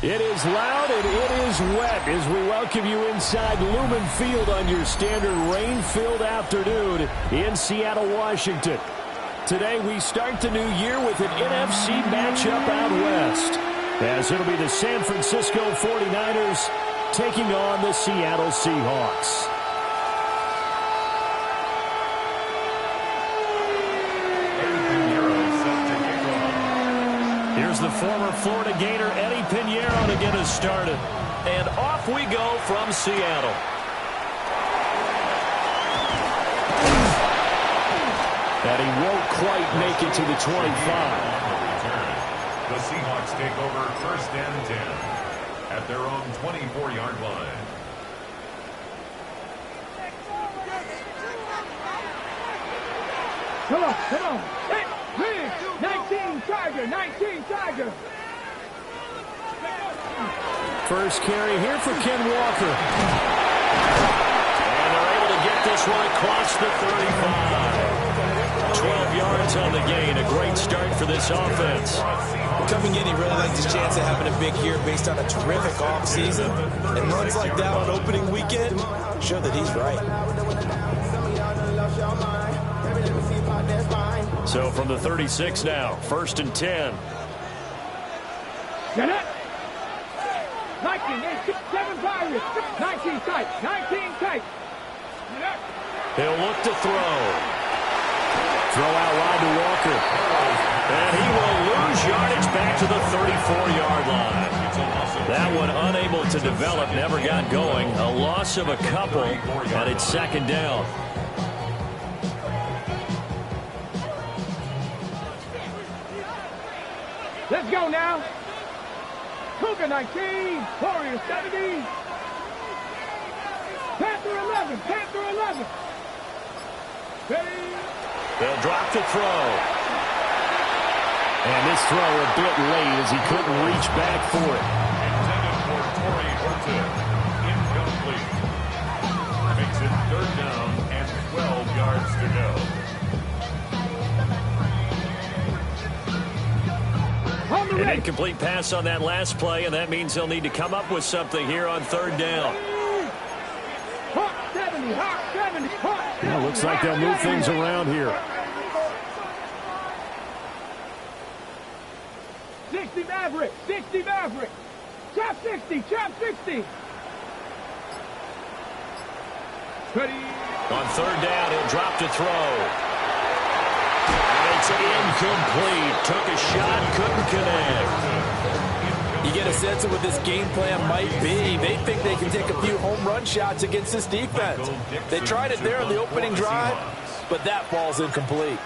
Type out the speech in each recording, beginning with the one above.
It is loud and it is wet as we welcome you inside Lumen Field on your standard rain-filled afternoon in Seattle, Washington. Today we start the new year with an NFC matchup out west, as it'll be the San Francisco 49ers taking on the Seattle Seahawks. Here's the former Florida Gator Eddie Pinheiro to get us started. And off we go from Seattle. And he won't quite make it to the 25. The Seahawks take over 1st and 10 at their own 24-yard line. Come on, come on. Hey, 19 Tiger, 19 Tiger. First carry here for Ken Walker. And they're able to get this one across the 35. 12 yards on the gain. A great start for this offense. Coming in, he really liked his chance of having a big year based on a terrific offseason. And runs like that on opening weekend show that he's right. So from the 36 now, 1st and 10. Get it. 19, 7 Pirates. 19 tight, 19 tight. He'll look to throw. Throw out wide to Walker. And he will lose yardage back to the 34-yard line. That one unable to develop, never got going. A loss of a couple, and it's 2nd down. Let's go now. Cougar 19, Warrior 70. Panther 11, Panther 11. Ready? They'll drop the throw. And this throw a bit late as he couldn't reach back for it. Intended for Torrey Horton. Incomplete. Makes it 3rd down and 12 yards to go. An incomplete pass on that last play, and that means they'll need to come up with something here on 3rd down. Hawk 70, Hawk 70, Hawk 70. Well, looks like they'll move things around here. 60 Maverick, 60 Maverick. Chop 60, chop 60. Ready? On 3rd down, he'll drop to throw. It's incomplete. Took a shot, couldn't connect. You get a sense of what this game plan might be. They think they can take a few home run shots against this defense. They tried it there on the opening drive, but that ball's incomplete.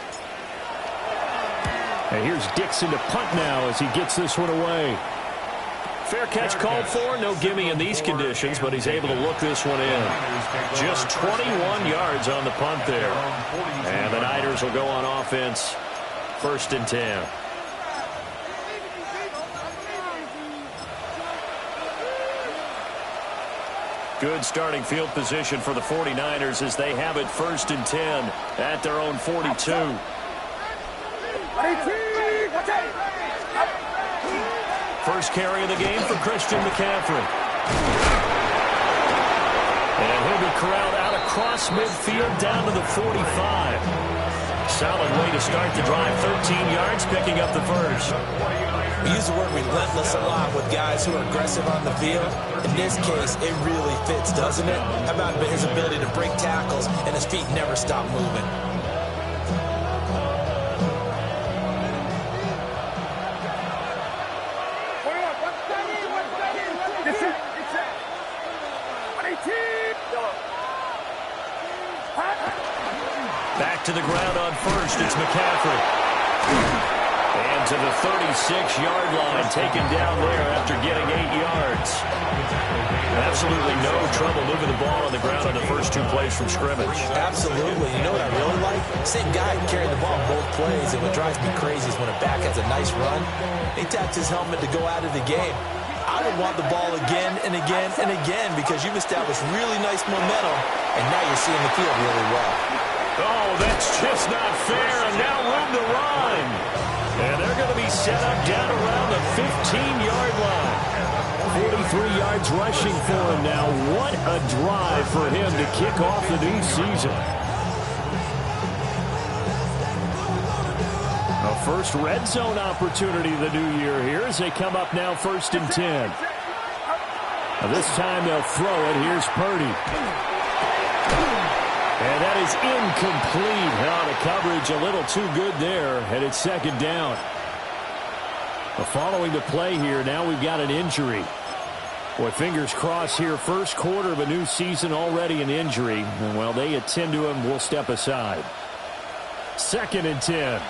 And here's Dixon to punt now as he gets this one away. Fair catch called for. No gimme in these conditions, but he's able to look this one in. Just 21 yards on the punt there. And the Niners will go on offense. 1st and 10. Good starting field position for the 49ers as they have it 1st and 10 at their own 42. First carry of the game for Christian McCaffrey. And he'll be corralled out across midfield down to the 45. Solid way to start the drive. 13 yards, picking up the first. We use the word relentless a lot with guys who are aggressive on the field. In this case, it really fits, doesn't it? How about his ability to break tackles and his feet never stop moving? Back to the ground on 1st, it's McCaffrey. And to the 36-yard line, taken down there after getting 8 yards. Absolutely no trouble moving the ball on the ground on the first 2 plays from scrimmage. Absolutely. You know what I really like? Same guy carrying the ball both plays, and what drives me crazy is when a back has a nice run, he taps his helmet to go out of the game. I would want the ball again and again and again because you've established really nice momentum, and now you're seeing the field really well. Oh, that's just not fair, and now room to run. And they're going to be set up down around the 15-yard line. 43 yards rushing for him now. What a drive for him to kick off the new season. A first red zone opportunity the new year here as they come up now 1st and 10. This time they'll throw it. Here's Purdy. And that is incomplete. Now the coverage a little too good there, and it's 2nd down. Following the play here, now we've got an injury. Boy, fingers crossed here. First quarter of a new season, already an injury. And while they attend to him, we'll step aside. 2nd and 10.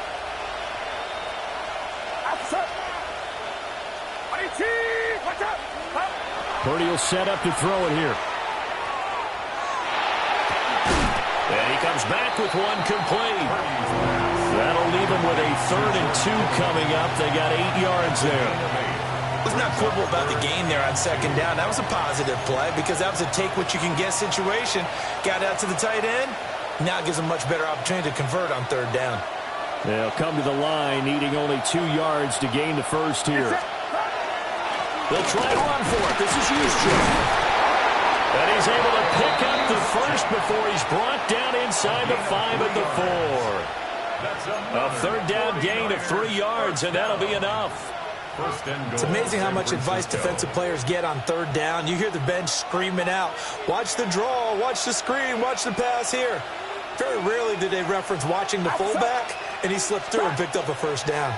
Purdy will set up to throw it here. And he comes back with one complete. That'll leave him with a 3rd and 2 coming up. They got 8 yards there. Let's not quibble about the gain there on 2nd down. That was a positive play because that was a take-what-you-can-get situation. Got out to the tight end. Now it gives them much better opportunity to convert on 3rd down. They'll come to the line, needing only 2 yards to gain the first here. They'll try to run for it. This is Juszczyk. And he's able to pick up the first before he's brought down inside the 5 at the 4. A 3rd down gain of 3 yards, and that'll be enough. It's amazing how much advice defensive players get on 3rd down. You hear the bench screaming out, watch the draw, watch the screen, watch the pass here. Very rarely do they reference watching the fullback, and he slipped through and picked up a 1st down.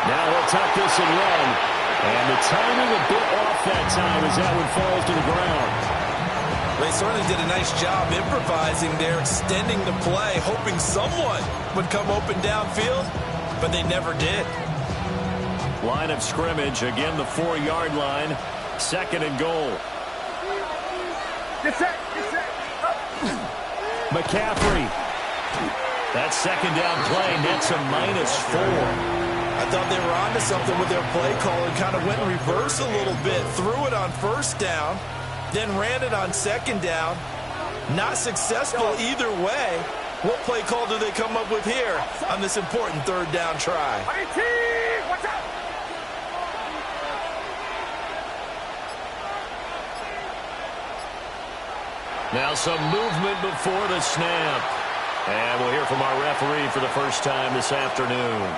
Now he'll tuck this and run. And the timing a bit off that time as that one falls to the ground. They certainly did a nice job improvising there, extending the play, hoping someone would come open downfield, but they never did. Line of scrimmage, again the 4-yard line, 2nd and goal. Get set, get set. McCaffrey. That 2nd down play nets a -4. I thought they were onto something with their play call and kind of went in reverse a little bit. Threw it on 1st down, then ran it on 2nd down. Not successful either way. What play call do they come up with here on this important 3rd down try? Watch out! Now some movement before the snap. And we'll hear from our referee for the first time this afternoon.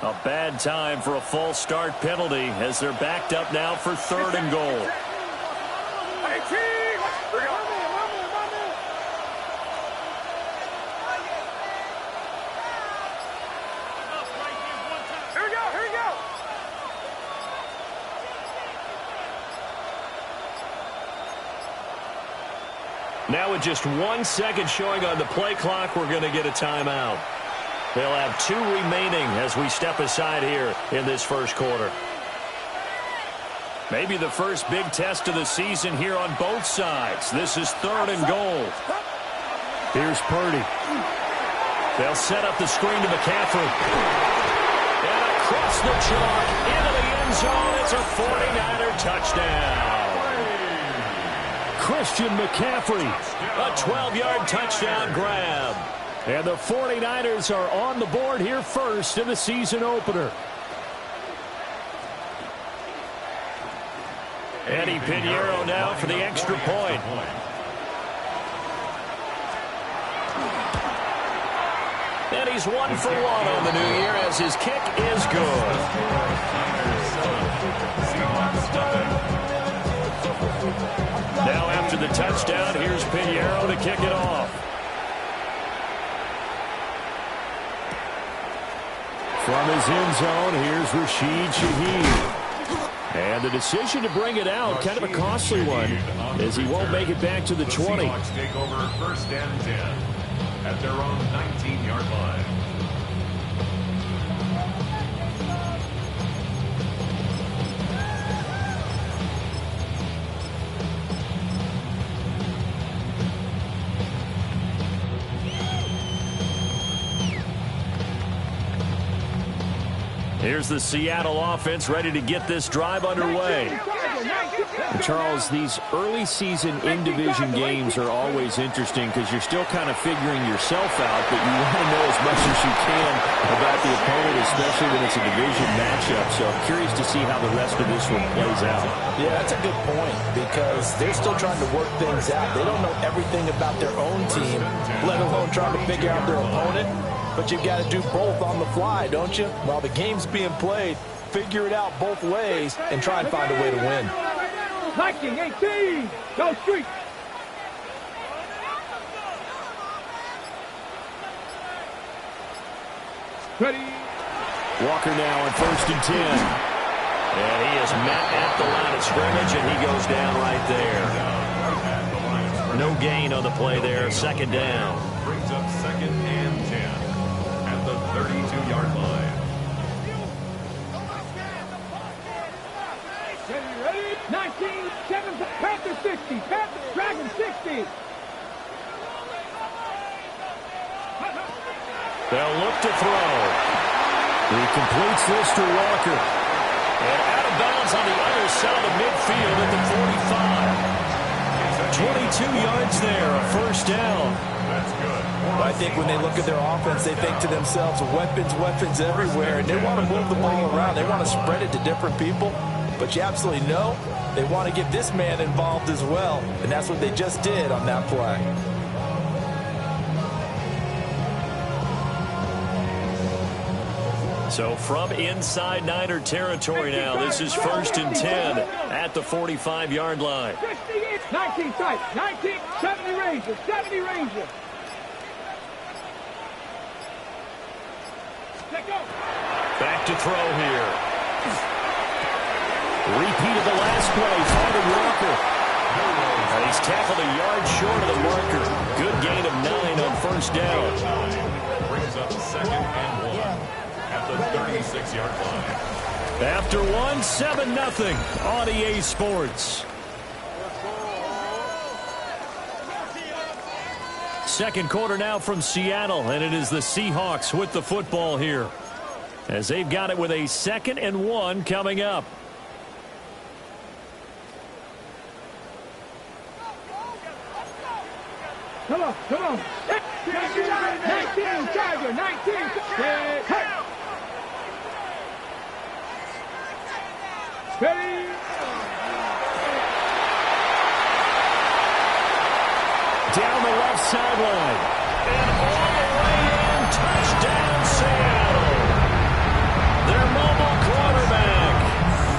A bad time for a false start penalty as they're backed up now for 3rd and goal. Here we go. Now with just 1 second showing on the play clock, we're going to get a timeout. They'll have 2 remaining as we step aside here in this first quarter. Maybe the first big test of the season here on both sides. This is 3rd and goal. Here's Purdy. They'll set up the screen to McCaffrey. And across the chalk into the end zone. It's a 49er touchdown. Christian McCaffrey, a 12-yard touchdown grab. And the 49ers are on the board here first in the season opener. Eddie Pinheiro now for the extra point. And he's 1 for 1 on the new year as his kick is good. Now after the touchdown, here's Pinheiro to kick it off. From his end zone, here's Rashid Shaheed. And the decision to bring it out, kind of a costly one, as he won't make it back to the 20. Seahawks take over 1st and 10 at their own 19-yard line. Here's the Seattle offense ready to get this drive underway. Charles, these early season in-division games are always interesting because you're still kind of figuring yourself out, but you want to know as much as you can about the opponent, especially when it's a division matchup. So I'm curious to see how the rest of this one plays out. Yeah, that's a good point because they're still trying to work things out. They don't know everything about their own team, let alone trying to figure out their opponent. But you've got to do both on the fly, don't you? While the game's being played, figure it out both ways and try and find a way to win. Viking 18, go street. Ready. Walker now on 1st and 10. And he is met at the line of scrimmage, and he goes down right there. No gain on the play there. 2nd down. Brings up 2nd and 10 at the 32-yard line. Ready? 19, 7, Panther 60, Panther, Dragon 60. They'll look to throw. He completes this to Walker. And out of bounds on the other side of midfield at the 45. 22 yards there, a 1st down. That's good. I think when they look at their offense, they think to themselves, weapons everywhere, and they want to move the ball around. They want to spread it to different people. But you absolutely know they want to get this man involved as well, and that's what they just did on that play. So from inside Niner territory now, this is 1st and 10 at the 45-yard line. 19 tight, 19, 70 Rangers, 70 Rangers. Let go. Back to throw here. Repeat of the last play, Father Walker. And he's tackled a yard short of the marker. Good gain of 9 on 1st down. Brings up 2nd and 1 at the 36-yard line. After 7-0 on EA Sports. Second quarter now from Seattle, and it is the Seahawks with the football here, as they've got it with a 2nd and 1 coming up. Come on, come on. 19, Tiger, 19. Ready. Down the left sideline. And all the way in. Touchdown, Seattle. Their mobile quarterback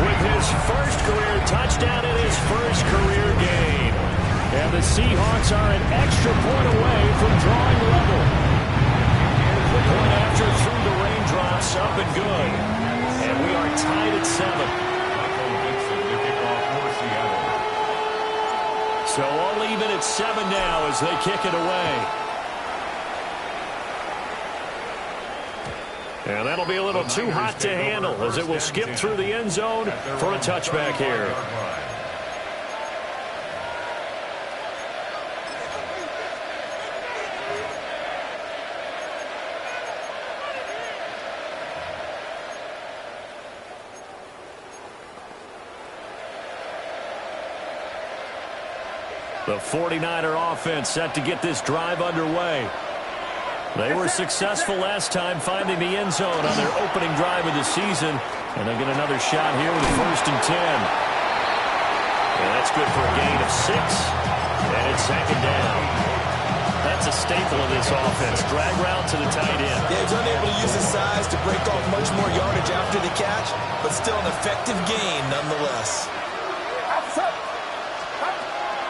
with his first career touchdown in his first career game. And the Seahawks are an extra point away from drawing level. The point after through the raindrops, up and good. And we are tied at 7. So all even at 7 now as they kick it away. And that'll be a little too hot to handle as it will skip through the end zone for a touchback here. The 49er offense set to get this drive underway. They were successful last time finding the end zone on their opening drive of the season. And they get another shot here with a 1st and 10. And that's good for a gain of 6. And it's 2nd down. That's a staple of this offense. Drag route to the tight end. Yeah, he's unable to use his size to break off much more yardage after the catch, but still an effective gain nonetheless.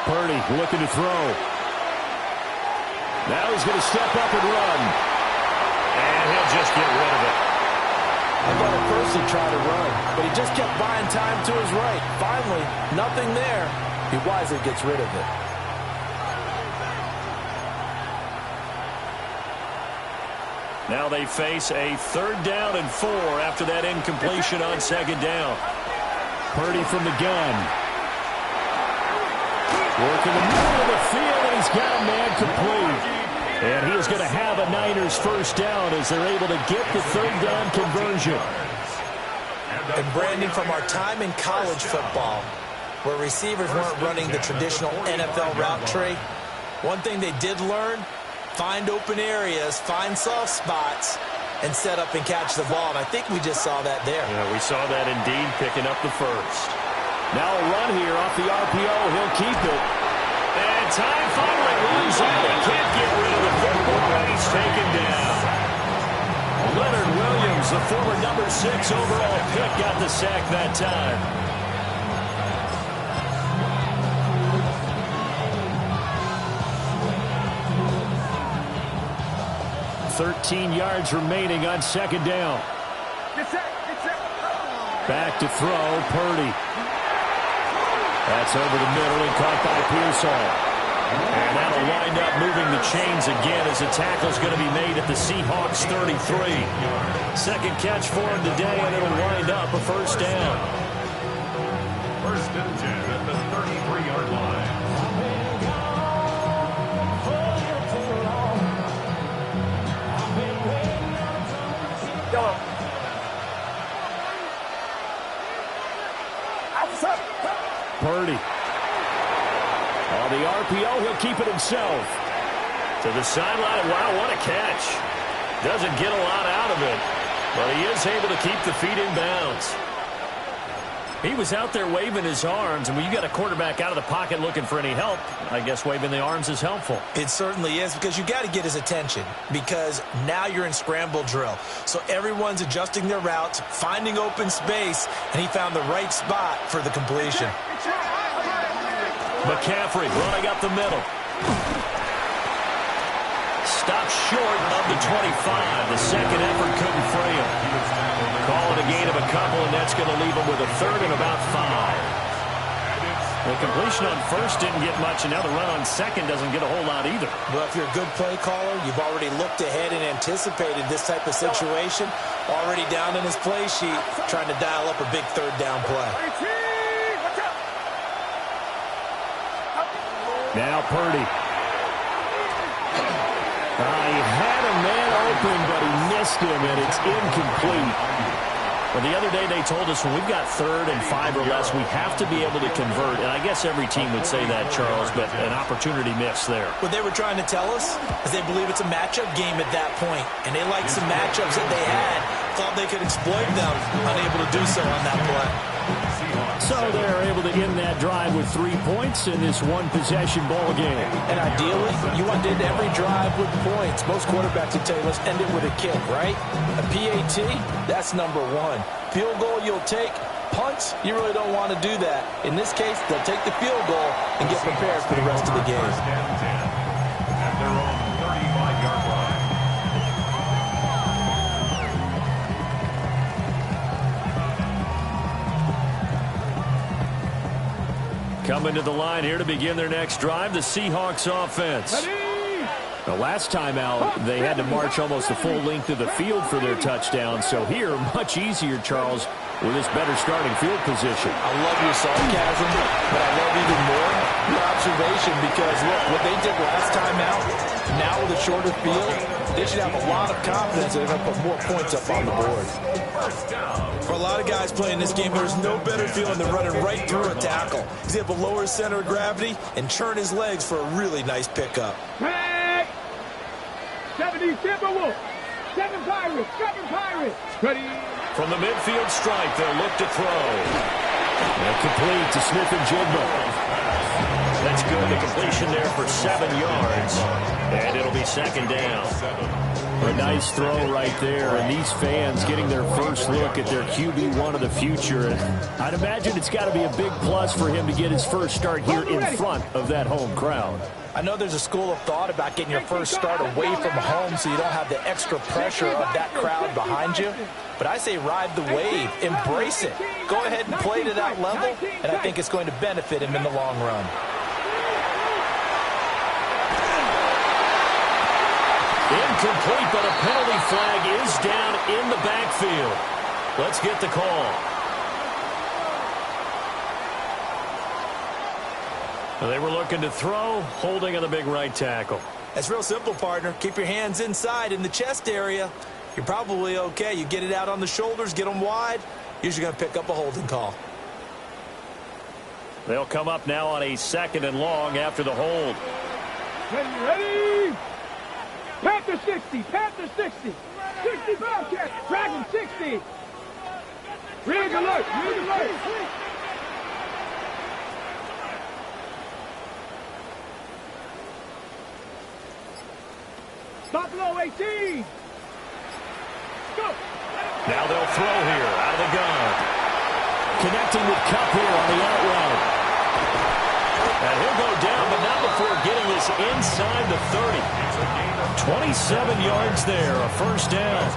Purdy looking to throw. Now he's going to step up and run. And he'll just get rid of it. I thought at first he'd try to run, but he just kept buying time to his right. Finally, nothing there. He wisely gets rid of it. Now they face a 3rd down and 4 after that incompletion on 2nd down. Purdy from the gun. Working the middle of the field, and he's got a man complete. And he is going to have a Niners 1st down as they're able to get the 3rd down conversion. And Brandon, from our time in college football, where receivers weren't running the traditional NFL route tree, one thing they did learn, find open areas, find soft spots, and set up and catch the ball. And I think we just saw that there. Yeah, we saw that indeed, picking up the first. Now a run here off the RPO. He'll keep it. And time finally runs out. He can't get rid of the football, and he's taken down. Leonard Williams, the former number 6 overall pick, got the sack that time. 13 yards remaining on second down. Back to throw, Purdy. That's over the middle and caught by Pearsall. And that'll wind up moving the chains again as the tackle's going to be made at the Seahawks 33. Second catch for him today, and it'll wind up a first down. First and 10 at the 33-yard line. Purdy. On the RPO, he'll keep it himself. To the sideline. Wow, what a catch. Doesn't get a lot out of it, but he is able to keep the feet in bounds. He was out there waving his arms, and when you got a quarterback out of the pocket looking for any help, I guess waving the arms is helpful. It certainly is, because you got to get his attention, because now you're in scramble drill. So everyone's adjusting their routes, finding open space, and he found the right spot for the completion. McCaffrey running up the middle. Stopped short of the 25. The second effort couldn't free him. Call it a gain of a couple, and that's going to leave him with a third and about 5. The completion on first didn't get much, and now the run on second doesn't get a whole lot either. Well, if you're a good play caller, you've already looked ahead and anticipated this type of situation. Already down in his play sheet, trying to dial up a big third down play. Now Purdy. He had a man open, but he missed him, and it's incomplete. Well, the other day they told us when we've got 3rd and 5 or less, we have to be able to convert. And I guess every team would say that, Charles, but an opportunity missed there. What they were trying to tell us is they believe it's a matchup game at that point, and they liked some matchups that they had, thought they could exploit them, unable to do so on that play. So they're able to end that drive with 3 points in this one-possession ball game. And ideally, you want to end every drive with points. Most quarterbacks would tell you, let's end it with a kick, right? A PAT, that's number 1. Field goal you'll take. Punts, you really don't want to do that. In this case, they'll take the field goal and get prepared for the rest of the game. First and 10 at their own 35-yard line. Coming to the line here to begin their next drive, the Seahawks offense. The last time out, they had to march almost the full length of the field for their touchdown. So here, much easier, Charles, with this better starting field position. I love your sarcasm, but I love even more your observation, because, look, what they did last time out, now with a shorter field, they should have a lot of confidence that they're going to put more points up on the board. For a lot of guys playing this game, there's no better feeling than running right through a tackle. He's able to lower his center of gravity and churn his legs for a really nice pickup. 70 Timberwolves, 7 Pirates, 7 Pirates. Ready? From the midfield stripe, they'll look to throw. And complete to Smith-Njigba. That's good. The completion there for 7 yards. And it'll be second down. A nice throw right there. And these fans getting their first look at their QB1 of the future. And I'd imagine it's got to be a big plus for him to get his first start here in front of that home crowd. I know there's a school of thought about getting your first start away from home so you don't have the extra pressure of that crowd behind you. But I say ride the wave. Embrace it. Go ahead and play to that level, and I think it's going to benefit him in the long run. Incomplete, but a penalty flag is down in the backfield. Let's get the call. They were looking to throw, holding on the big right tackle. That's real simple, partner. Keep your hands inside in the chest area. You're probably okay. You get it out on the shoulders, get them wide, usually going to pick up a holding call. They'll come up now on a 2nd and long after the hold. Ready? Panther 60, Panther 60. 60 Bobcat, Dragon 60. Rig alert, rig alert. Stop low 18. Go. Now they'll throw here out of the gun. Connecting with Cup here on the out route. And he'll go down, but not before getting this inside the 30. 27 yards there, a first down.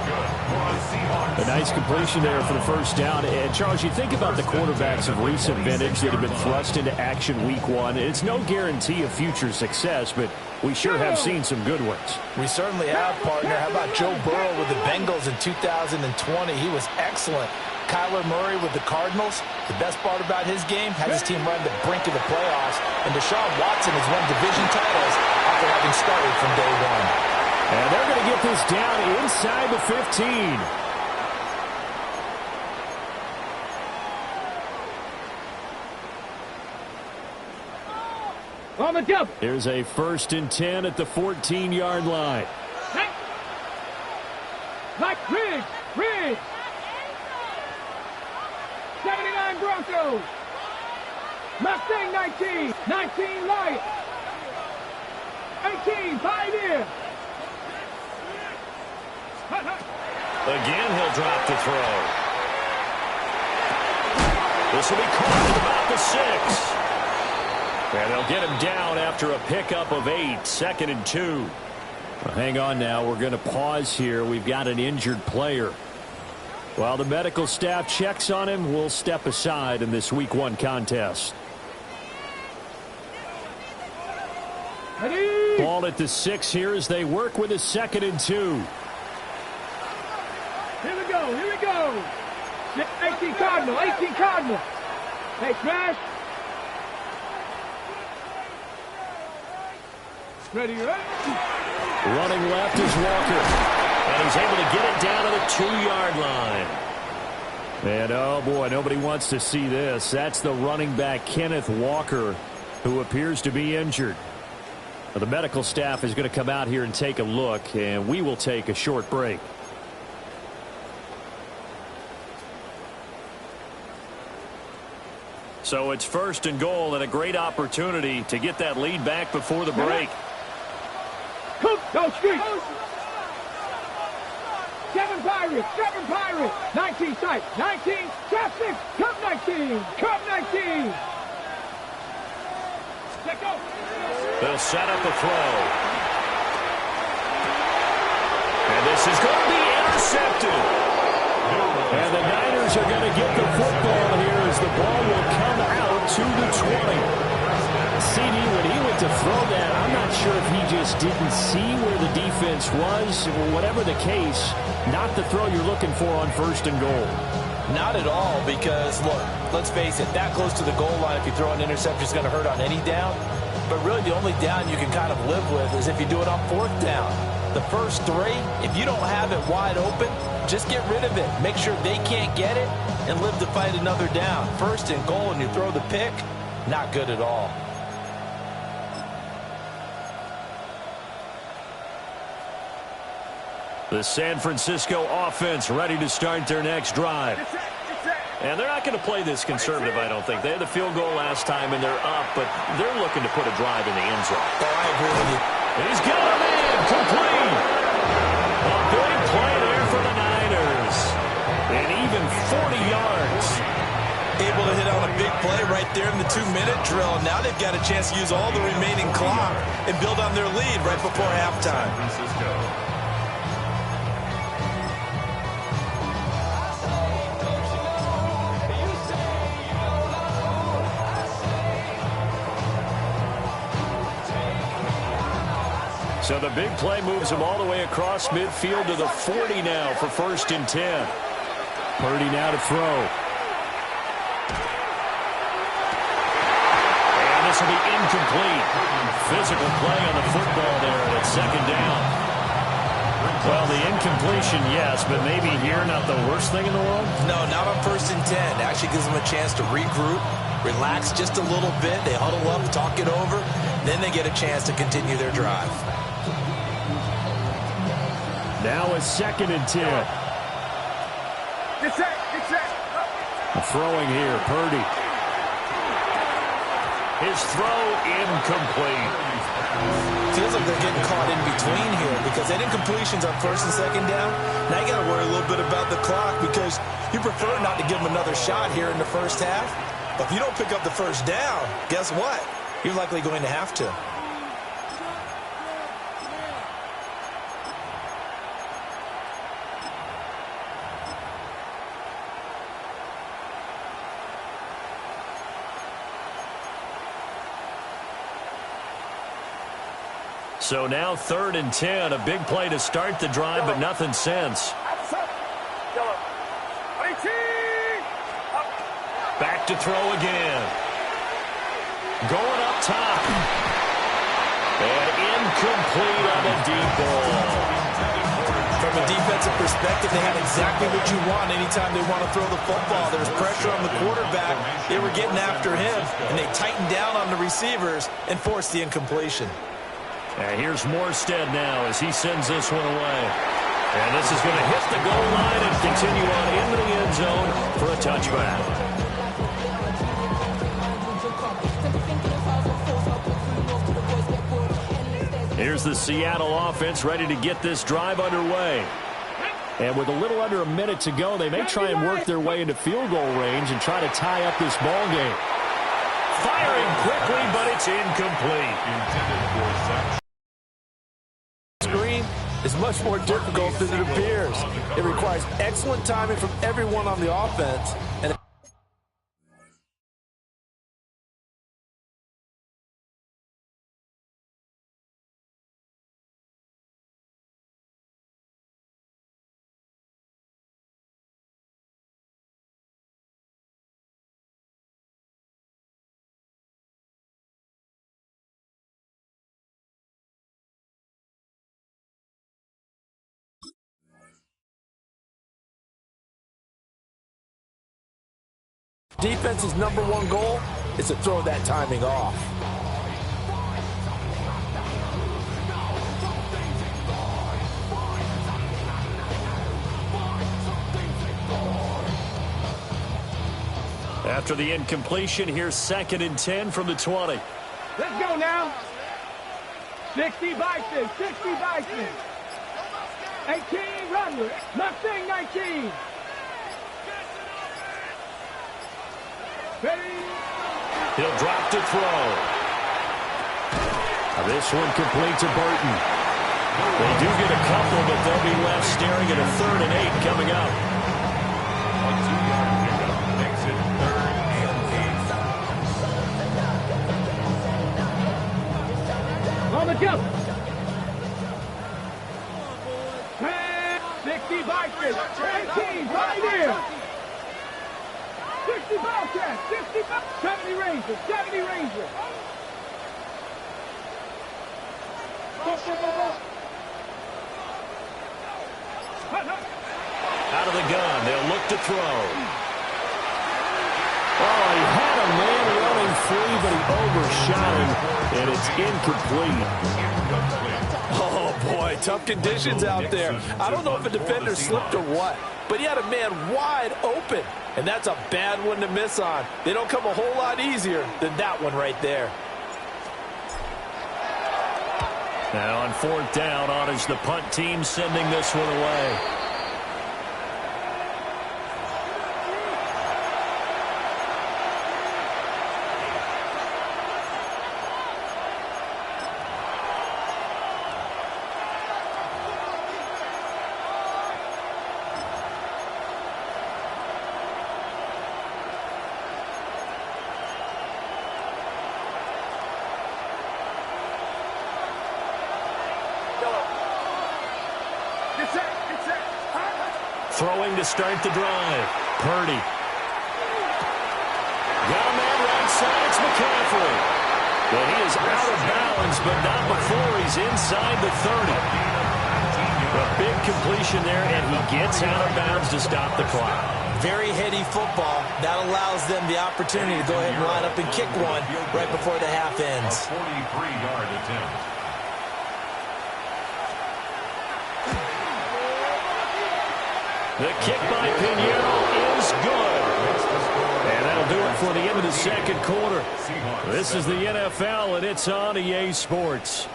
A nice completion there for the first down. And, Charles, you think about the quarterbacks of recent vintage that have been thrust into action week 1. It's no guarantee of future success, but we sure have seen some good ones. We certainly have, partner. How about Joe Burrow with the Bengals in 2020? He was excellent. Kyler Murray with the Cardinals. The best part about his game, had his team run to the brink of the playoffs. And Deshaun Watson has won division titles after having started from day 1. And they're going to get this down inside the 15. On the jump. Here's a 1st and 10 at the 14-yard line. Like Riggs, Riggs. 79 Broncos. Mustang 19. 19 Lions. 18 Pioneer. Again, he'll drop the throw. This will be caught at about the 6. And they'll get him down after a pickup of 8, 2nd and 2. Well, hang on now. We're going to pause here. We've got an injured player. While the medical staff checks on him, we'll step aside in this Week 1 contest. Ready? Ball at the 6 here as they work with a 2nd and 2. Here we go, here we go. 18 Cardinal, 18 Cardinal. Hey, Smash. Ready, ready. Running left is Walker. And he's able to get it down to the 2-yard line. And, oh, boy, nobody wants to see this. That's the running back, Kenneth Walker, who appears to be injured. Now, the medical staff is going to come out here and take a look, and we will take a short break. So it's 1st and goal and a great opportunity to get that lead back before the break. Go street. 7 Pirates, 7 Pirates. 19 sight, 19, traffic, Cup 19, Cup 19. Let go. They'll set up a throw. And this is going to be intercepted. And the Niners are going to get the football here as the ball will come out to the 20. CD, when he went to throw that, I'm not sure if he just didn't see where the defense was. Whatever the case, not the throw you're looking for on 1st and goal. Not at all, because, look, let's face it, that close to the goal line, if you throw an interception, is going to hurt on any down. But really, the only down you can kind of live with is if you do it on 4th down. The first 3, if you don't have it wide open, just get rid of it. Make sure they can't get it and live to fight another down. 1st and goal, and you throw the pick, not good at all. The San Francisco offense ready to start their next drive. And they're not going to play this conservative, I don't think. They had the field goal last time, and they're up, but they're looking to put a drive in the end zone. Oh, I agree with you. He's got him in, complete. A big play there for the Niners. And even 40 yards. Able to hit on a big play right there in the 2-minute drill. Now they've got a chance to use all the remaining clock and build on their lead right before halftime. So the big play moves him all the way across midfield to the 40 now for 1st and 10. Purdy now to throw. And this will be incomplete. Physical play on the football there, and it's 2nd down. Well, the incompletion, yes, but maybe here not the worst thing in the world? No, not on 1st and 10. Actually gives them a chance to regroup, relax just a little bit. They huddle up, talk it over. Then they get a chance to continue their drive. Now a 2nd and 10. Get set, get set. Throwing here, Purdy. His throw incomplete. Feels like they're getting caught in between here because they didn't completions on 1st and 2nd down. Now you got to worry a little bit about the clock because you prefer not to give them another shot here in the first half. But if you don't pick up the 1st down, guess what? You're likely going to have to. So now 3rd and 10, a big play to start the drive, but nothing since. Back to throw again. Going up top. And incomplete on a deep ball. From a defensive perspective, they had exactly what you want anytime they want to throw the football. There's pressure on the quarterback. They were getting after him, and they tightened down on the receivers and forced the incompletion. And here's Morstead now as he sends this one away. And this is going to hit the goal line and continue on into the end zone for a touchback. Here's the Seattle offense ready to get this drive underway. And with a little under a minute to go, they may try and work their way into field goal range and try to tie up this ball game. Firing quickly, but it's incomplete. Screen is much more difficult than it appears. It requires excellent timing from everyone on the offense. And defense's #1 goal is to throw that timing off. After the incompletion, here's 2nd and 10 from the 20. Let's go now. 60 Bison, 60 Bison. 18 Runner, Mustang 19. He'll drop to throw. This one complete to Burton. They do get a couple, but they'll be left staring at a 3rd and 8 coming up. A 2-yard pickup makes it 3rd and 8. On the jump. 60 Bison, 18 right here. 60 Bobcats, 60 Bobcats, 70 Rangers, 70 Rangers. Out of the gun, they'll look to throw. Oh, he had a man running free, but he overshot him, and it's incomplete. Oh, boy, tough conditions out there. I don't know if a defender slipped or what, but he had a man wide open, and that's a bad one to miss on. They don't come a whole lot easier than that one right there. Now on 4th down, on is the punt team sending this one away. Throwing to start the drive. Purdy. Got a man right side. It's McCaffrey. But he is out of bounds, but not before he's inside the 30. A big completion there, and he gets out of bounds to stop the clock. Very heady football. That allows them the opportunity to go ahead and line up and kick one right before the half ends. A 43-yard attempt. The kick by Pinheiro is good. And that'll do it for the end of the second quarter. This is the NFL, and it's on EA Sports.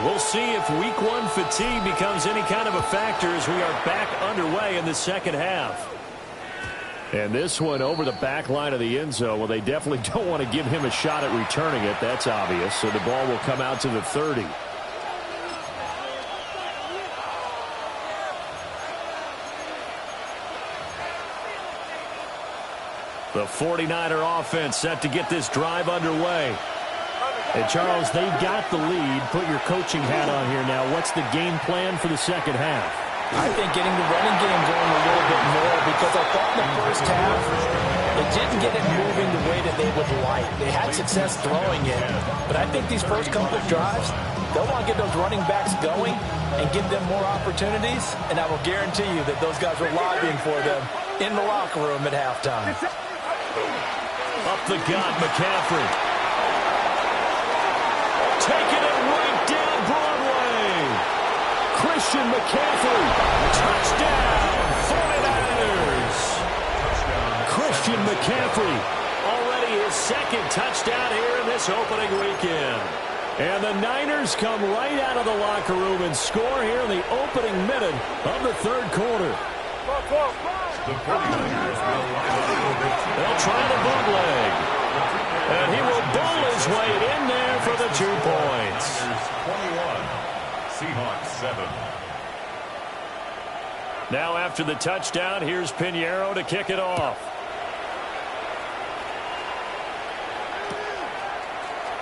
We'll see if week one fatigue becomes any kind of a factor as we are back underway in the second half. And this one over the back line of the end zone. Well, they definitely don't want to give him a shot at returning it. That's obvious. So the ball will come out to the 30. The 49er offense set to get this drive underway. And, Charles, they've got the lead. Put your coaching hat on here now. What's the game plan for the second half? I think getting the running game going a little bit more because I thought in the first half they didn't get it moving the way that they would like. They had success throwing it, but I think these first couple of drives, they'll want to get those running backs going and give them more opportunities, and I will guarantee you that those guys were lobbying for them in the locker room at halftime. Up the gut, McCaffrey. Taking it right down Broadway. Christian McCaffrey. Touchdown, 49ers. Christian McCaffrey. Already his second touchdown here in this opening weekend. And the Niners come right out of the locker room and score here in the opening minute of the third quarter. They'll try the bootleg. And he will bull his way in there for the 2 points. 21, Seahawks 7. Now after the touchdown, here's Pinheiro to kick it off.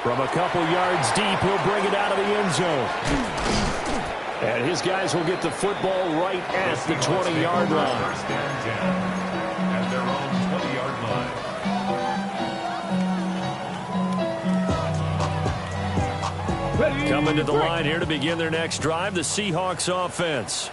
From a couple yards deep, he'll bring it out of the end zone. And his guys will get the football right at the 20-yard line. First and 10 at their own 20-yard line. Coming to the line here to begin their next drive, the Seahawks offense.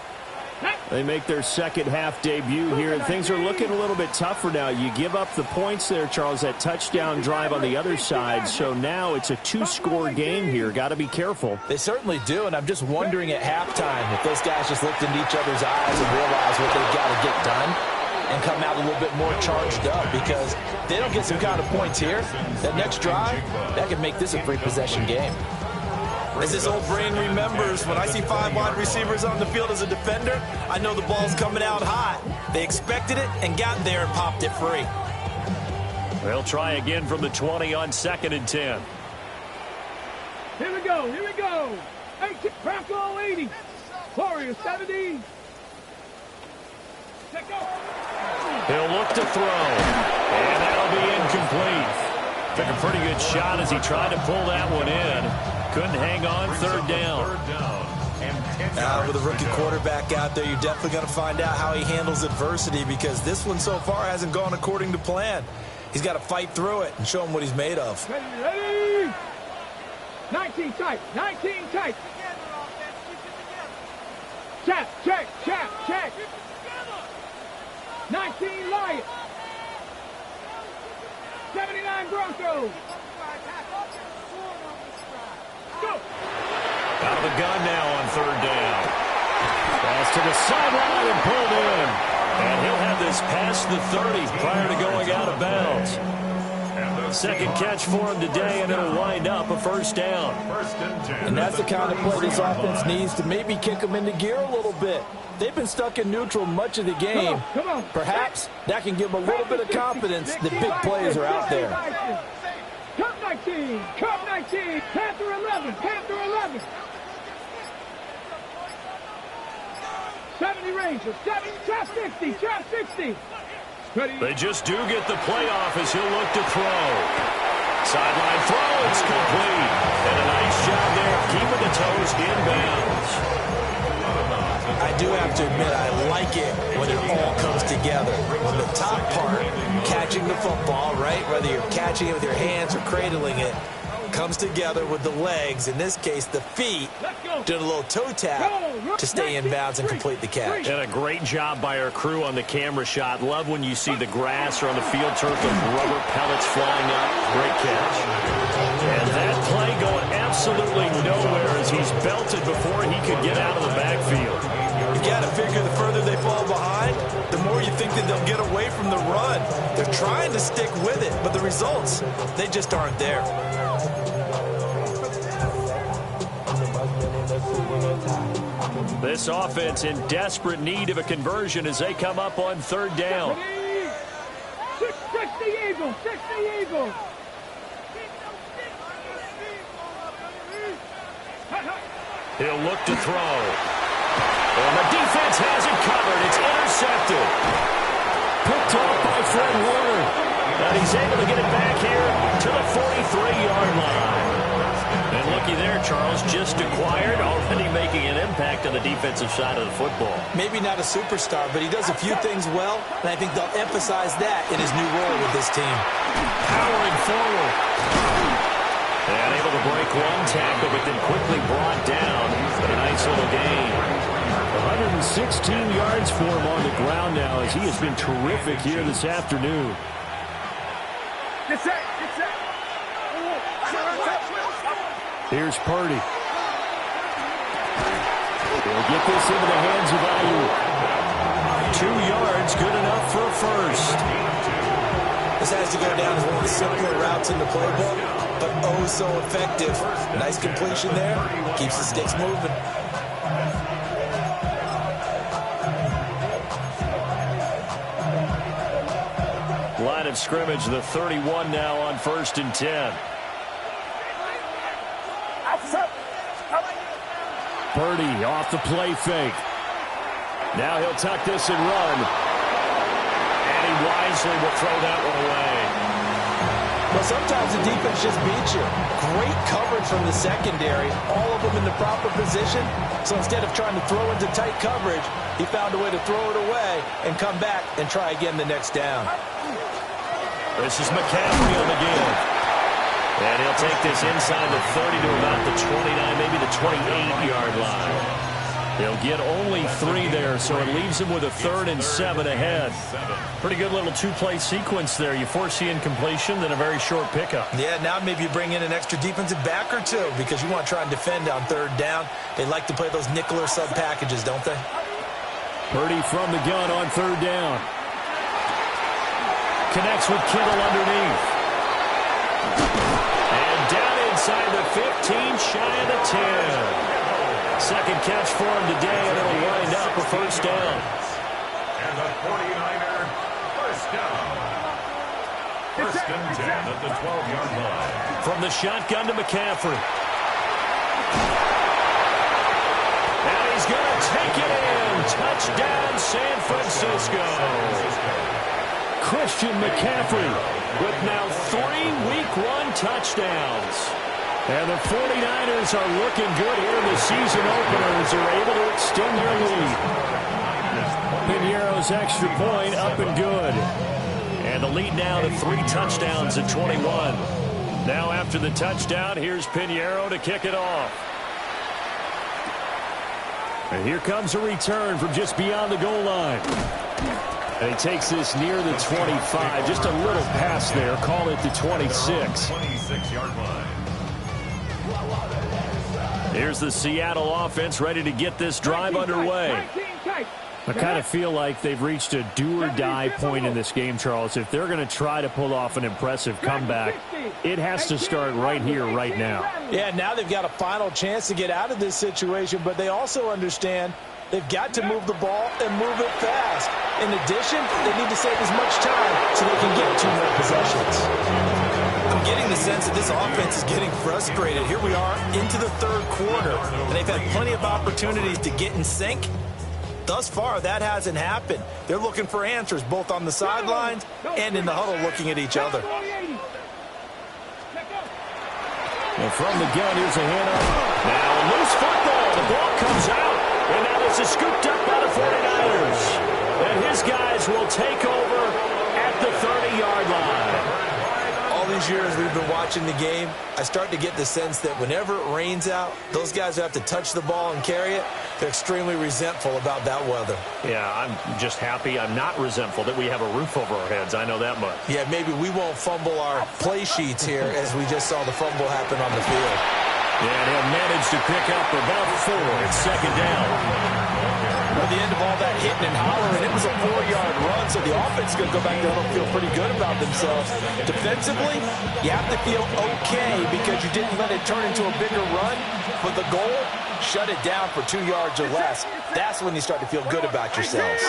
They make their second half debut here, and things are looking a little bit tougher now. You give up the points there, Charles, that touchdown drive on the other side. So now it's a 2-score game here. Got to be careful. They certainly do, and I'm just wondering at halftime if those guys just looked into each other's eyes and realized what they've got to get done and come out a little bit more charged up, because if they don't get some kind of points here, that next drive, that could make this a free possession game. As this old brain remembers, when I see 5 wide receivers on the field as a defender, I know the ball's coming out hot. They expected it and got there and popped it free. They'll try again from the 20 on 2nd and 10. Here we go, here we go. 80, Bronco 80, Warriors 70. Check go. He'll look to throw, and that'll be incomplete. Took a pretty good shot as he tried to pull that one in. Couldn't hang on, third down. With a rookie quarterback out there, you're definitely going to find out how he handles adversity, because this one so far hasn't gone according to plan. He's got to fight through it and show him what he's made of. Ready? 19 tight, 19 tight. Check, check, check, check. 19 Lions. 79 Broncos. Go. Out of the gun now on third down. Pass to the sideline and pulled in. And he'll have this past the 30 prior to going out of bounds. Second catch for him today, and it'll wind up a first down. And that's the kind of play this offense needs to maybe kick them into gear a little bit. They've been stuck in neutral much of the game. Come on. Perhaps that can give them a little bit of confidence that big plays are out there. Cup 19, Cup 19, Panther 11, Panther 11. 70 Rangers, 70, trap 60, trap 60. Ready. They just do get the playoff as he'll look to throw. Sideline throw, it's complete. And a nice job there of keeping the toes inbounds. I do have to admit, I like it when it all comes together. When the top part, catching the football, right, whether you're catching it with your hands or cradling it, comes together with the legs, in this case the feet, doing a little toe tap to stay in bounds and complete the catch. And a great job by our crew on the camera shot. Love when you see the grass or on the field turf, those rubber pellets flying up. Great catch. And that play going absolutely nowhere as he's belted before he could get out of the backfield. You got to figure the further they fall behind, the more you think that they'll get away from the run. They're trying to stick with it, but the results, they just aren't there. This offense in desperate need of a conversion as they come up on third down. 60 Eagles, 60 Eagles. He'll look to throw. And the defense has it covered. It's intercepted. Picked off by Fred Warner. And he's able to get it back here to the 43-yard line. And looky there, Charles, just acquired, already making an impact on the defensive side of the football. Maybe not a superstar, but he does a few things well, and I think they'll emphasize that in his new role with this team. Powering forward. And able to break one tackle, but then quickly brought down. But a nice little gain. 116 yards for him on the ground now as he has been terrific here this afternoon. Get set, get set. Here's Purdy. He'll get this into the hands of Ayuk. 2 yards, good enough for a first. This has to go down as one of the simpler routes in the playbook, but oh so effective. Nice completion there. Keeps the sticks moving. Line of scrimmage, the 31 now on 1st and 10. Purdy off the play fake. Now he'll tuck this and run. And he wisely will throw that one away. Well, sometimes the defense just beats you. Great coverage from the secondary. All of them in the proper position. So instead of trying to throw into tight coverage, he found a way to throw it away and come back and try again the next down. This is McCaffrey on the give. And he'll take this inside the 30 to about the 29, maybe the 28-yard line. He'll get only 3 there, so it leaves him with a 3rd and 7 ahead. Pretty good little 2-play sequence there. You foresee incompletion, then a very short pickup. Yeah, now maybe you bring in an extra defensive back or two because you want to try and defend on 3rd down. They like to play those nickel or sub packages, don't they? Purdy from the gun on 3rd down. Connects with Kittle underneath. And down inside the 15, shy of the 10. Second catch for him today, and it'll wind up a first down. And the 49er, first down. 1st and 10 at the 12-yard line. From the shotgun to McCaffrey. And he's going to take it in. Touchdown, San Francisco. Christian McCaffrey with now 3 Week 1 touchdowns. And the 49ers are looking good here in the season openers. They're able to extend their lead. Pinheiro's extra point up and good. And the lead now to 3 touchdowns at 21. Now after the touchdown, here's Pinheiro to kick it off. And here comes a return from just beyond the goal line. And he takes this near the 25. Just a little pass there. Call it the 26. 26-yard line. Here's the Seattle offense ready to get this drive underway. I kind of feel like they've reached a do-or-die point in this game, Charles. If they're going to try to pull off an impressive comeback, it has to start right here, right now. Yeah, now they've got a final chance to get out of this situation, but they also understand they've got to move the ball and move it fast. In addition, they need to save as much time so they can get 2 more possessions. I'm getting the sense that this offense is getting frustrated. Here we are into the 3rd quarter, and they've had plenty of opportunities to get in sync. Thus far, that hasn't happened. They're looking for answers both on the sidelines and in the huddle looking at each other. And from the gun, here's a handoff. Now a loose football. The ball comes out. And now This is scooped up by the 49ers. And his guys will take over at the 30-yard line. All these years we've been watching the game, I start to get the sense that whenever it rains out, those guys who have to touch the ball and carry it, they're extremely resentful about that weather. Yeah, I'm just happy I'm not resentful that we have a roof over our heads. I know that much. Yeah, maybe we won't fumble our play sheets here as we just saw the fumble happen on the field. Yeah, and he'll manage to pick up about 4. It's second down. At the end of all that hitting and hollering, it was a 4-yard run, so the offense is going to go back there and feel pretty good about themselves. Defensively, you have to feel okay because you didn't let it turn into a bigger run, but the goal, shut it down for 2 yards or less. That's when you start to feel good about yourselves.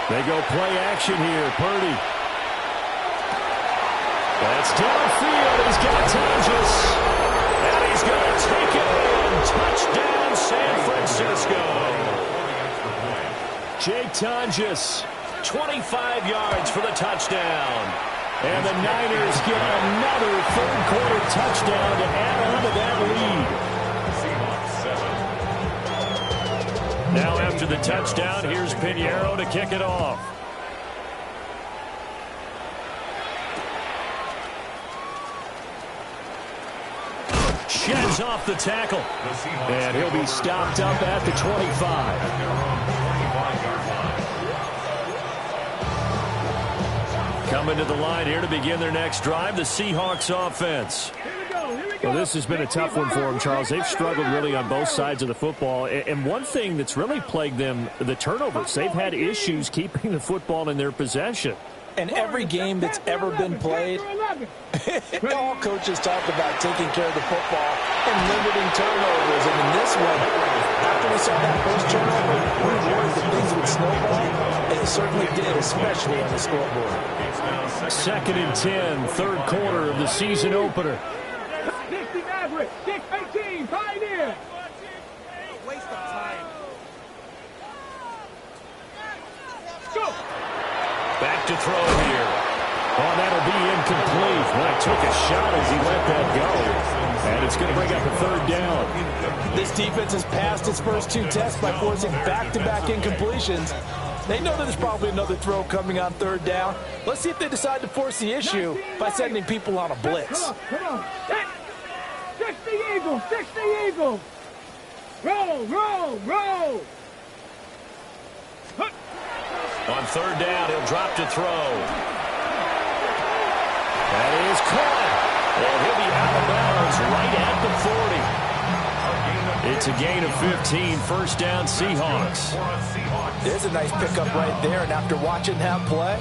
They go play action here. Purdy. That's downfield. He's got Tonjes. And he's going to take it in. Touchdown, San Francisco. Jake Tonjes, 25 yards for the touchdown. And the Niners get another third-quarter touchdown to add on to that lead. Now after the touchdown, here's Pinheiro to kick it off. Sheds off the tackle. And he'll be stopped up at the 25. Coming to the line here to begin their next drive, the Seahawks offense. Well, this has been a tough one for them, Charles. They've struggled really on both sides of the football. And one thing that's really plagued them, the turnovers. They've had issues keeping the football in their possession. And every game that's ever been played, all coaches talk about taking care of the football and limiting turnovers. And in this one, after we saw that first turnover, we were worried that things would snowball, and it certainly did, especially on the scoreboard. 2nd and 10, third quarter of the season opener. 60 Maverick, 6-18, Pioneer. Waste of time. Go. Back to throw here. Oh, that'll be incomplete. Well, he took a shot as he let that go. And it's going to bring up a third down. This defense has passed its first 2 tests by forcing back-to-back incompletions. They know that there's probably another throw coming on third down. Let's see if they decide to force the issue by sending people on a blitz. Come on. 60 Eagles, 60 Eagles. Roll, roll, roll. On third down, he'll drop to throw. That is caught. And he'll be out of bounds right at the 40. It's a gain of 15, first down Seahawks. There's a nice pickup right there, and after watching that play,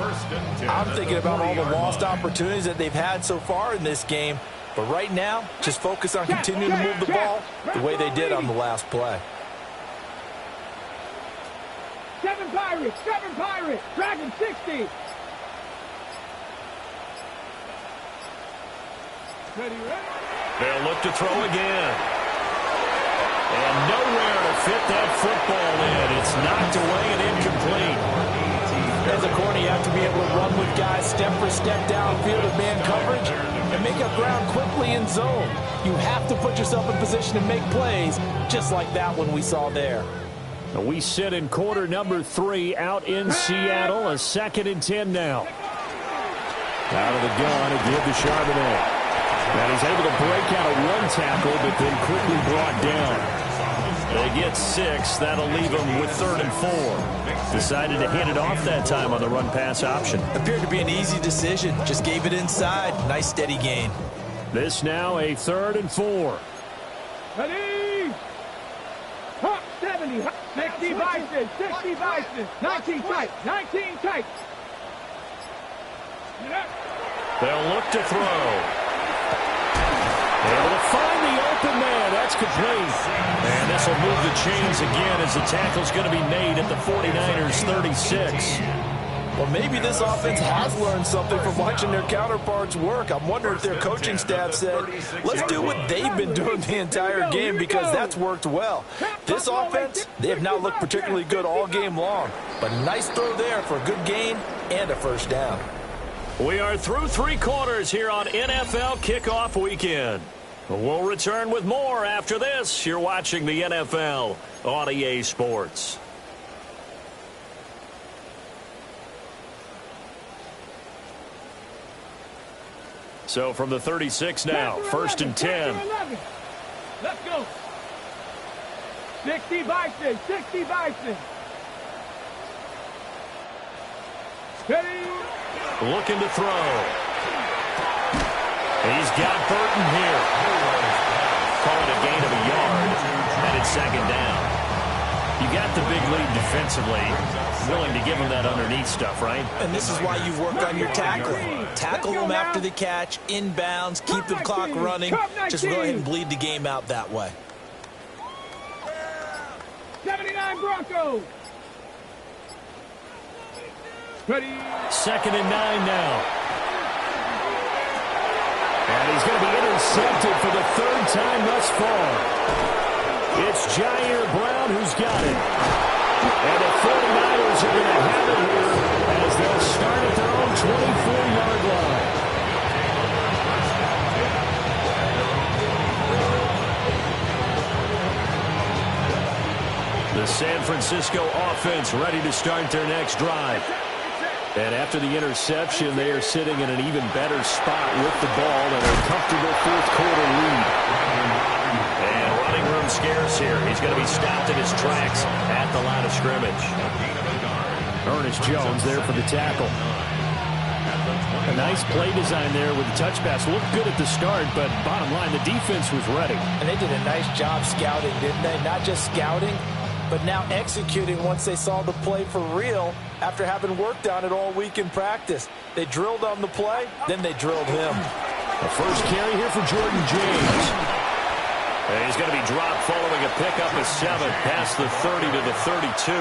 I'm thinking about all the lost opportunities that they've had so far in this game. But right now, just focus on continuing to move the ball the way they did on the last play. 7 Pirates, Dragon 60. Ready? They'll look to throw again. And nowhere to fit that football in. It's knocked away and incomplete. As a corner, you have to be able to run with guys step for step downfield of man coverage and make up ground quickly in zone. You have to put yourself in position to make plays, just like that one we saw there. We sit in quarter number 3 out in Seattle. A 2nd and 10 now. Out of the gun again to Charbonnet. And he's able to break out of 1 tackle, but then quickly brought down. They get 6. That'll leave them with 3rd and 4. Decided to hand it off that time on the run-pass option. Appeared to be an easy decision. Just gave it inside. Nice steady gain. This now a 3rd and 4. Ready? Hop 70. 60 Bison, 60 Bison. 19 tight, 19 tight. They'll look to throw. Able to find the open man. That's complete. And this will move the chains again as the tackle's going to be made at the 49ers 36. Well, maybe this offense has learned something from watching their counterparts work. I'm wondering if their coaching staff said, let's do what they've been doing the entire game because that's worked well. This offense, they have not looked particularly good all game long. But nice throw there for a good gain and a first down. We are through 3 quarters here on NFL Kickoff Weekend. We'll return with more after this. You're watching the NFL on EA Sports. So from the 36 now, 1st and 10. Let's go. 60 Bison, 60 Bison. Steady. Looking to throw. He's got Burton here. Call it a gain of a yard, and it's 2nd down. You got the big lead defensively. Willing to give him that underneath stuff, right? And this is why you work on your tackling. Tackle them after the catch, inbounds, keep the clock running. Just go ahead and bleed the game out that way. 79 Broncos. Ready. 2nd and 9 now. And he's going to be intercepted for the 3rd time thus far. It's Jair Brown who's got it. And the 49ers are going to have it here as they'll start at their own 24-yard line. The San Francisco offense ready to start their next drive. And after the interception, they are sitting in an even better spot with the ball and a comfortable 4th quarter lead. And running room scarce here. He's going to be stopped in his tracks at the line of scrimmage. Ernest Jones there for the tackle. A nice play design there with the touch pass. Looked good at the start, but bottom line, the defense was ready. And they did a nice job scouting, didn't they? Not just scouting, but now executing once they saw the play for real after having worked on it all week in practice. They drilled on the play, then they drilled him. The first carry here for Jordan James. And he's going to be dropped following a pickup of 7 past the 30 to the 32.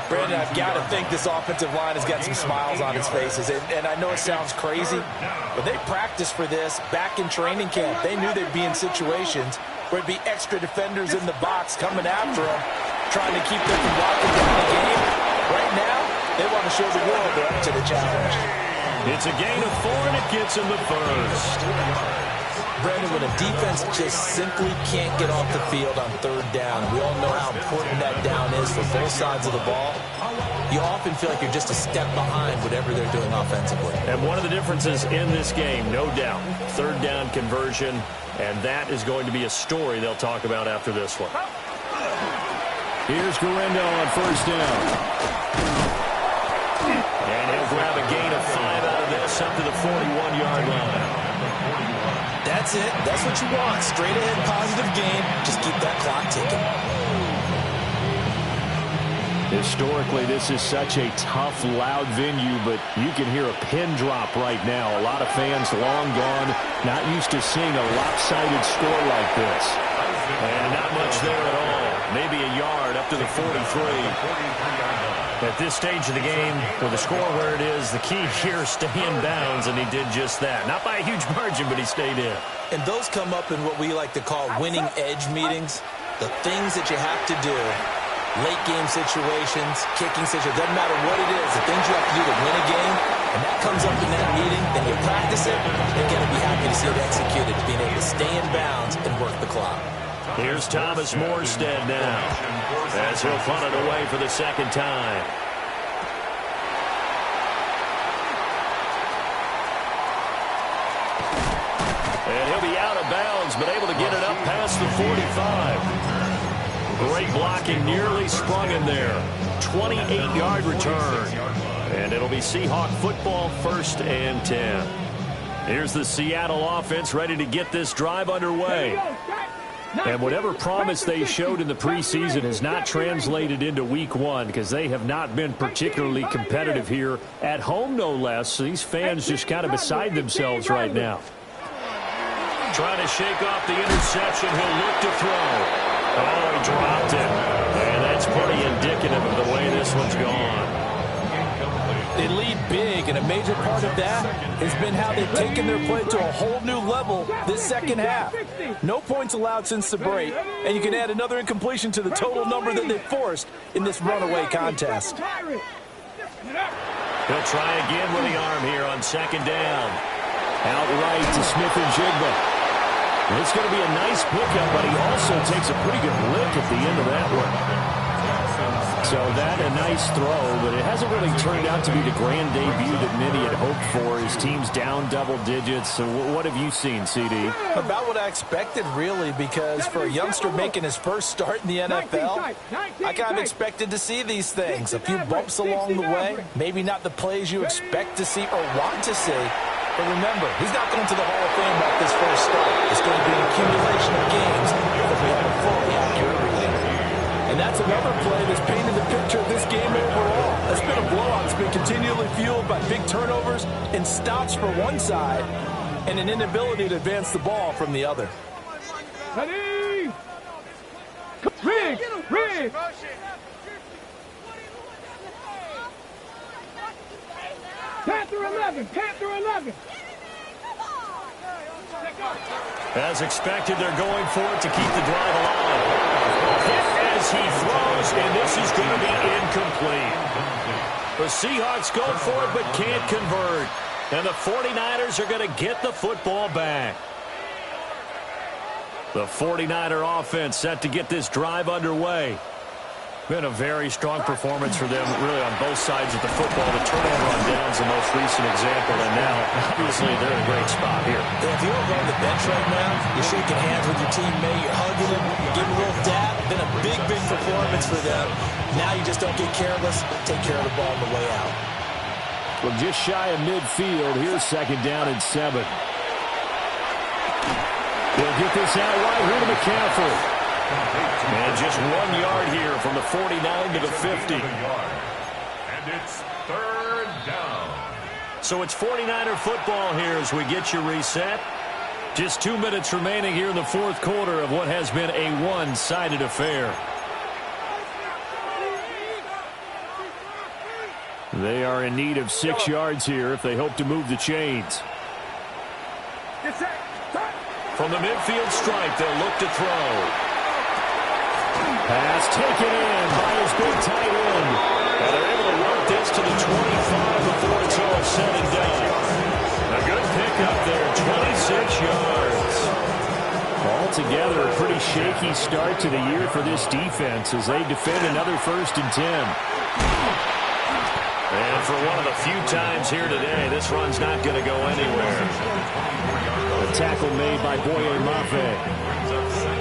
Brandon, I've got to think this offensive line has got some smiles on its faces. And I know it sounds crazy, but they practiced for this back in training camp. They knew they'd be in situations where it'd be extra defenders in the box coming after them, trying to keep them from locking down the game. Right now, they want to show the world they're up to the challenge. It's a gain of 4, and it gets him the first. Brandon, when a defense just simply can't get off the field on 3rd down, we all know how important that down is for both sides of the ball. You often feel like you're just a step behind whatever they're doing offensively. And one of the differences in this game, no doubt, 3rd down conversion, and that is going to be a story they'll talk about after this one. Here's Guerrero on 1st down. And he'll grab a gain of 5 out of this up to the 41-yard line. That's it. That's what you want. Straight ahead, positive gain. Just keep that clock ticking. Historically, this is such a tough, loud venue, but you can hear a pin drop right now. A lot of fans long gone, not used to seeing a lopsided score like this. And not much there at all. Maybe a yard up to the 43. At this stage of the game, with the score where it is, the key here is stay in bounds, and he did just that. Not by a huge margin, but he stayed in. And those come up in what we like to call winning edge meetings. The things that you have to do, late game situations, kicking situations, doesn't matter what it is, the things you have to do to win a game, and that comes up in that meeting, then you practice it, you're going to be happy to see it executed, being able to stay in bounds and work the clock. Here's Thomas Morstead now, as he'll punt it away for the 2nd time. And he'll be out of bounds, but able to get it up past the 45. Great blocking, nearly sprung him there. 28-yard return. And it'll be Seahawk football, 1st and 10. Here's the Seattle offense ready to get this drive underway. And whatever promise they showed in the preseason has not translated into week 1 because they have not been particularly competitive here at home, no less. So these fans just kind of beside themselves right now. Trying to shake off the interception. He'll look to throw. Oh, he dropped it. And that's pretty indicative of the way this one's gone. They lead big, and a major part of that has been how they've taken their play to a whole new level this 2nd half. No points allowed since the break, and you can add another incompletion to the total number that they forced in this runaway contest. He'll try again with the arm here on 2nd down. Outright to Smith-Njigba. And it's going to be a nice pickup, but he also takes a pretty good lick at the end of that one. So that a nice throw, but it hasn't really turned out to be the grand debut that many had hoped for. His team's down double digits. So what have you seen, CD? About what I expected, really, because for a youngster making his first start in the NFL, I kind of expected to see these things. A few bumps along the way, maybe not the plays you expect to see or want to see. But remember, he's not going to the Hall of Fame about this first start. It's going to be an accumulation of games that we have a fully accurate read. And that's another play that's painted the picture of this game overall. That's been a blowout. It's been continually fueled by big turnovers and stops for one side and an inability to advance the ball from the other. Ready? Rig! Rig! Panther 11! Panther 11! As expected, they're going for it to keep the drive alive. Hit as he throws, and this is going to be incomplete. The Seahawks go for it but can't convert. And the 49ers are going to get the football back. The 49er offense set to get this drive underway. Been a very strong performance for them, really, on both sides of the football. The turnover on downs the most recent example, and now, obviously, they're in a great spot here. Yeah, if you're on the bench right now, you're shaking hands with your teammate, you're hugging him, giving a little dab. Been a big, big performance for them. Now you just don't get careless. Take care of the ball on the way out. Well, just shy of midfield. Here's second down and 7. They'll get this out wide here to McCaffrey. And just 1 yard here from the 49 to the 50. And it's third down. So it's 49er football here as we get you reset. Just 2 minutes remaining here in the fourth quarter of what has been a one-sided affair. They are in need of 6 yards here if they hope to move the chains. From the midfield stripe, they'll look to throw. Pass taken in by his big tight end. And they're able to work this to the 25 before it's all said and done. A good pickup there, 26 yards. Altogether, a pretty shaky start to the year for this defense as they defend another 1st and 10. And for one of the few times here today, this run's not going to go anywhere. A tackle made by Boye Mafe.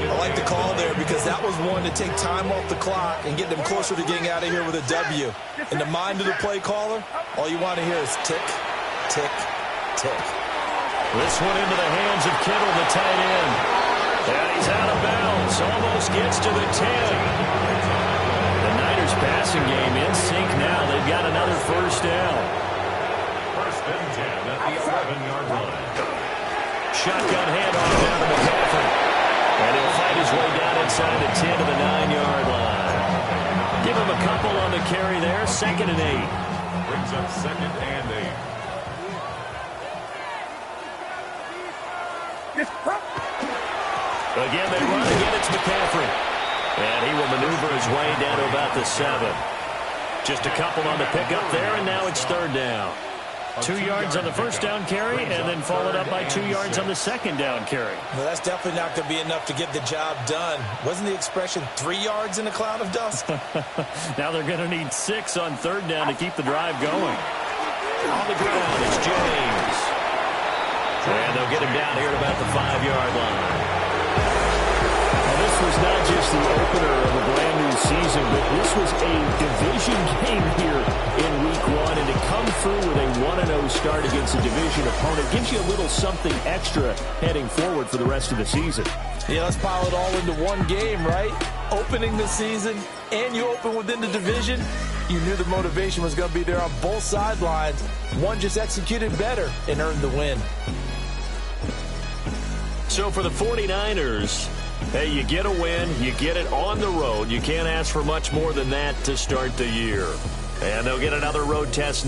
I like the call there because that was one to take time off the clock and get them closer to getting out of here with a W. In the mind of the play caller, all you want to hear is tick, tick, tick. This one into the hands of Kittle, the tight end. And he's out of bounds. Almost gets to the 10. The Niners passing game in sync now. They've got another first down. First and 10 at the 11-yard line. Shotgun handoff down to McCaffrey. And he'll fight his way down inside the 10 to the 9-yard line. Give him a couple on the carry there. 2nd and 8. Brings up 2nd and 8. Again, they run. Again, it's McCaffrey. And he will maneuver his way down to about the 7. Just a couple on the pickup there, and now it's 3rd down. 2 yards on the first down carry, and then followed up by 2 yards on the second down carry. Well, that's definitely not going to be enough to get the job done. Wasn't the expression 3 yards in a cloud of dust? Now they're going to need 6 on 3rd down to keep the drive going. On the ground, it's James. And they'll get him down here at about the 5-yard line. Well, this was not just the opener of a brand-new season, but this was a division game here in Week 1, and to come through with a 1-0 start against a division opponent gives you a little something extra heading forward for the rest of the season. Yeah, let's pile it all into one game, right? Opening the season, and you open within the division. You knew the motivation was going to be there on both sidelines. One just executed better and earned the win. So for the 49ers, hey, you get a win, you get it on the road. You can't ask for much more than that to start the year. And they'll get another road test next.